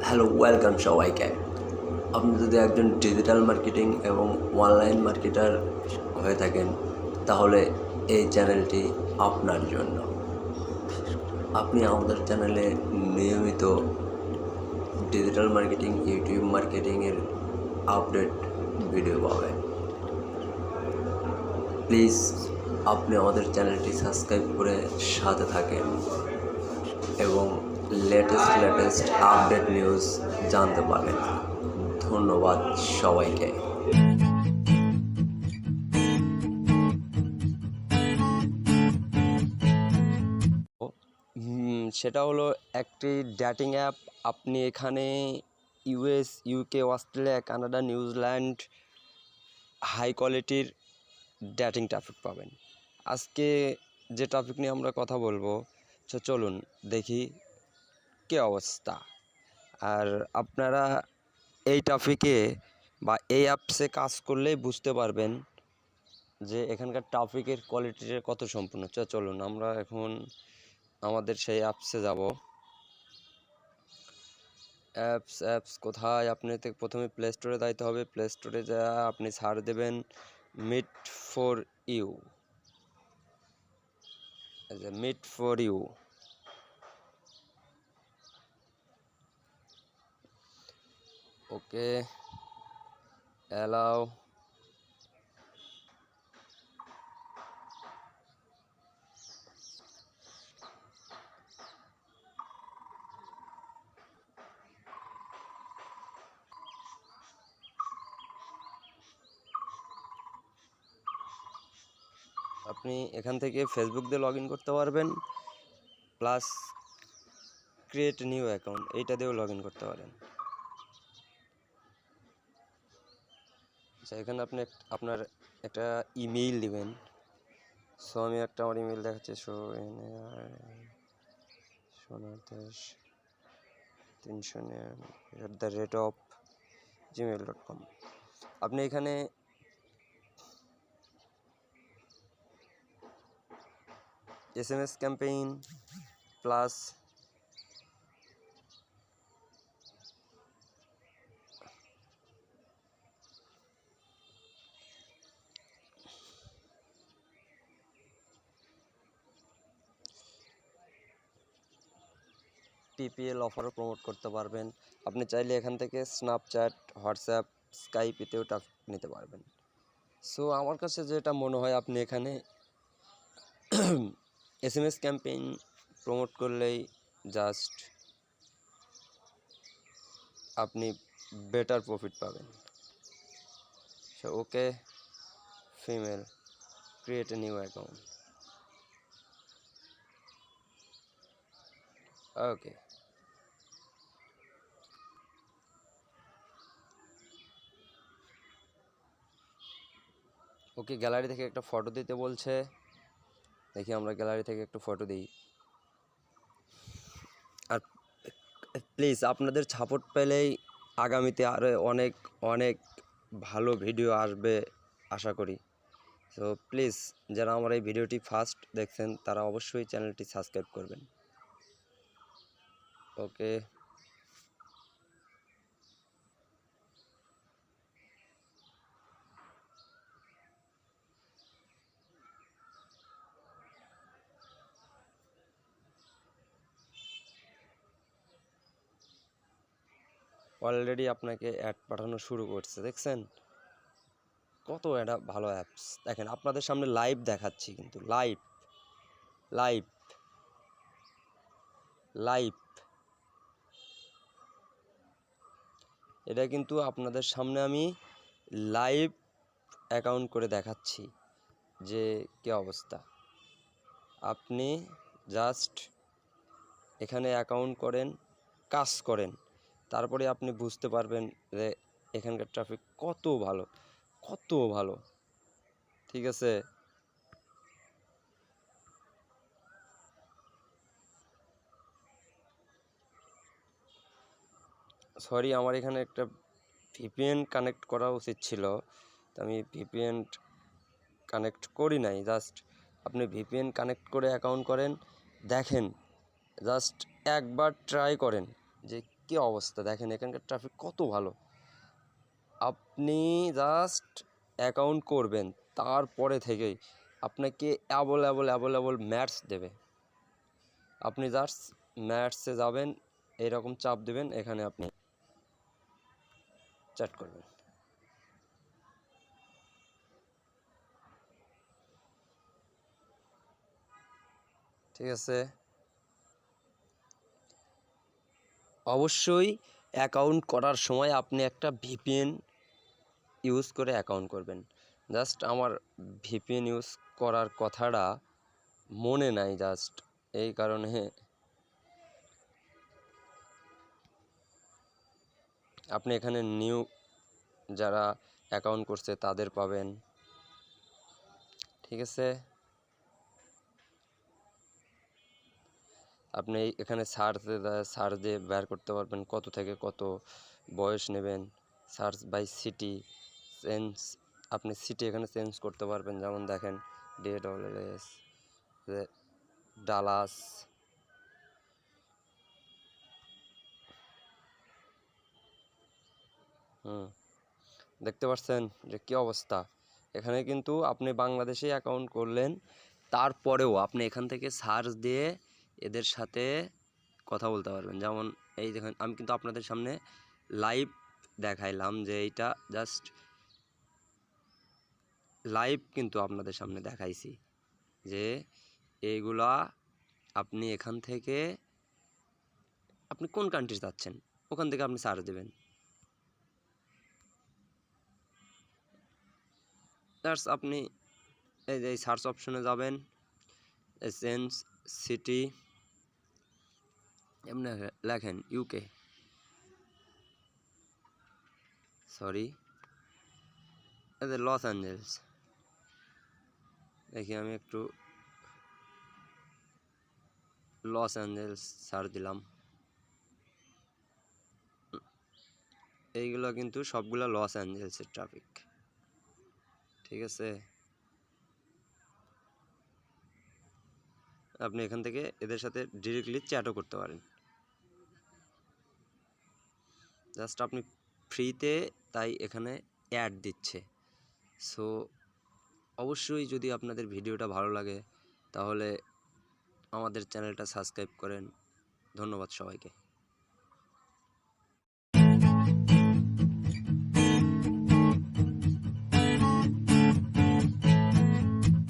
Hello welcome সবাইকে। আপনি যদি একজন ডিজিটাল মার্কেটিং এবং অনলাইন মার্কেটার হয়ে থাকেন তাহলে এই চ্যানেলটি আপনার জন্য। আপনি আমাদের চ্যানেলে নিয়মিত ডিজিটাল মার্কেটিং, ইউটিউব মার্কেটিংয়ের আপডেট ভিডিও পাবেন। প্লিজ আপনি আমাদের চ্যানেলটি সাবস্ক্রাইব করে সাথে থাকেন এবং লেটেস্ট আপডেট নিউজ জানতে পারেন। ধন্যবাদ সবাইকে। সেটা হলো একটি ডেটিং অ্যাপ। আপনি এখানে US, UK, Australia, Canada, New Zealand high কোয়ালিটির ডেটিং ট্রাফিক পাবেন। আজকে যে টপিক নিয়ে আমরা কথা বলবো, চলুন দেখি কী অবস্থা। আর আপনারা এই টপিকে বা এই অ্যাপসে কাজ করলেই বুঝতে পারবেন যে এখানকার ট্রাফিকের কোয়ালিটিটা কত সম্পূর্ণ। চলুন আমরা এখন আমাদের সেই অ্যাপসে যাব। অ্যাপস কোথায়? আপনি প্রথমে প্লে স্টোরে যাইতে হবে। প্লে স্টোরে যা আপনি সার্চ দেবেন meet for you. Meet for you, okay, allow. আপনি এখান থেকে ফেসবুক দিয়ে লগ ইন করতে পারবেন, প্লাস ক্রিয়েট নিউ অ্যাকাউন্ট এইটা দিয়েও লগ ইন করতে পারেন। আচ্ছা, এখানে আপনি আপনার একটা ইমেইল দিবেন। সো আমি আমার ইমেইল দেখাচ্ছি। sonatesh309@gmail.com। আপনি এখানে SMS ক্যাম্পেইন প্লাস PPL অফারও প্রমোট করতে পারবেন। আপনি চাইলে এখান থেকে স্ন্যাপচ্যাট, হোয়াটসঅ্যাপ, স্কাইপ এতেও নিতে পারবেন। সো আমার কাছে যেটা মনে হয়, আপনি এখানে SMS ক্যাম্পেইন প্রমোট করলেই জাস্ট আপনি বেটার প্রফিট পাবেন। So okay, female, create a new account. Okay, gallery থেকে একটা ফটো দিতে বলছে। দেখি আমরা গ্যালারি থেকে একটু ফটো দিই। আর প্লিজ আপনাদের সাপোর্ট পেলেই আগামীতে আরও অনেক অনেক ভালো ভিডিও আসবে আশা করি। সো প্লিজ যারা আমার এই ভিডিওটি ফার্স্ট দেখছেন তারা অবশ্যই চ্যানেলটি সাবস্ক্রাইব করবেন। ওকে, অলরেডি আপনাকে অ্যাড পাঠানো শুরু করছে। দেখছেন কত একটা ভালো অ্যাপস। দেখেন আপনাদের সামনে লাইভ দেখাচ্ছি, কিন্তু লাইভ লাইভ লাইভ এটা কিন্তু আপনাদের সামনে আমি লাইভ অ্যাকাউন্ট করে দেখাচ্ছি যে কী অবস্থা। আপনি জাস্ট এখানে অ্যাকাউন্ট করেন, কাজ করেন, তারপরে আপনি বুঝতে পারবেন যে এখানকার ট্রাফিক কত ভালো, কত ভালো। ঠিক আছে, সরি আমার এখানে একটা ভিপিএন কানেক্ট করা উচিত ছিল, তো আমি ভিপিএন কানেক্ট করি নাই। জাস্ট আপনি ভিপিএন কানেক্ট করে অ্যাকাউন্ট করেন, দেখেন, জাস্ট একবার ট্রাই করেন যে কী অবস্থা দেখেন, এখানকার ট্রাফিক কত ভালো। আপনি জাস্ট অ্যাকাউন্ট করবেন, তারপরে থেকেই আপনাকে অ্যাভেলেবল ম্যাটস দেবে। আপনি জাস্ট ম্যাটসে যাবেন, এরকম চাপ দেবেন, এখানে আপনি চ্যাট করবেন। ঠিক আছে, অবশ্যই অ্যাকাউন্ট করার সময় আপনি একটা ভিপিএন ইউজ করে অ্যাকাউন্ট করবেন। জাস্ট আমার ভিপিএন ইউজ করার কথাটা মনে নাই, জাস্ট এই কারণে আপনি এখানে নিউ যারা অ্যাকাউন্ট করছে তাদের পাবেন। ঠিক আছে, আপনি এখানে সার্চ দিয়ে বের করতে পারবেন কত থেকে কত বয়স নেবেন। সার্চ বাই সিটি চেঞ্জ, আপনি সিটি এখানে চেঞ্জ করতে পারবেন। যেমন দেখেন DALLAS, ডালাস, দেখতে পাচ্ছেন যে কী অবস্থা। এখানে কিন্তু আপনি বাংলাদেশে অ্যাকাউন্ট করলেন, তারপরেও আপনি এখান থেকে সার্চ দিয়ে এদের সাথে কথা বলতে পারবেন। যেমন এই দেখেন, আমি কিন্তু আপনাদের সামনে লাইভ দেখাইলাম যে এইটা জাস্ট লাইভ, কিন্তু আপনাদের সামনে দেখাইছি যে এইগুলা আপনি এখান থেকে আপনি কোন কান্ট্রি যাচ্ছেন ওখান থেকে আপনি সার্চ দেবেন। আপনি এই যে সার্চ অপশনে যাবেন, চেঞ্জ সিটি, এমনি লেখেন ইউকে, সরি এই যে লস অ্যাঞ্জেলস। দেখি আমি একটু লস অ্যাঞ্জেলস সার্চ দিলাম, এইগুলো কিন্তু সবগুলো লস অ্যাঞ্জেলসের ট্রাফিক। ঠিক আছে, আপনি এখান থেকে এদের সাথে ডিরেক্টলি চ্যাটও করতে পারেন। জাস্ট আপনি ফ্রিতে, তাই এখানে অ্যাড দিচ্ছে। সো অবশ্যই যদি আপনাদের ভিডিওটা ভালো লাগে তাহলে আমাদের চ্যানেলটা সাবস্ক্রাইব করেন। ধন্যবাদ সবাইকে।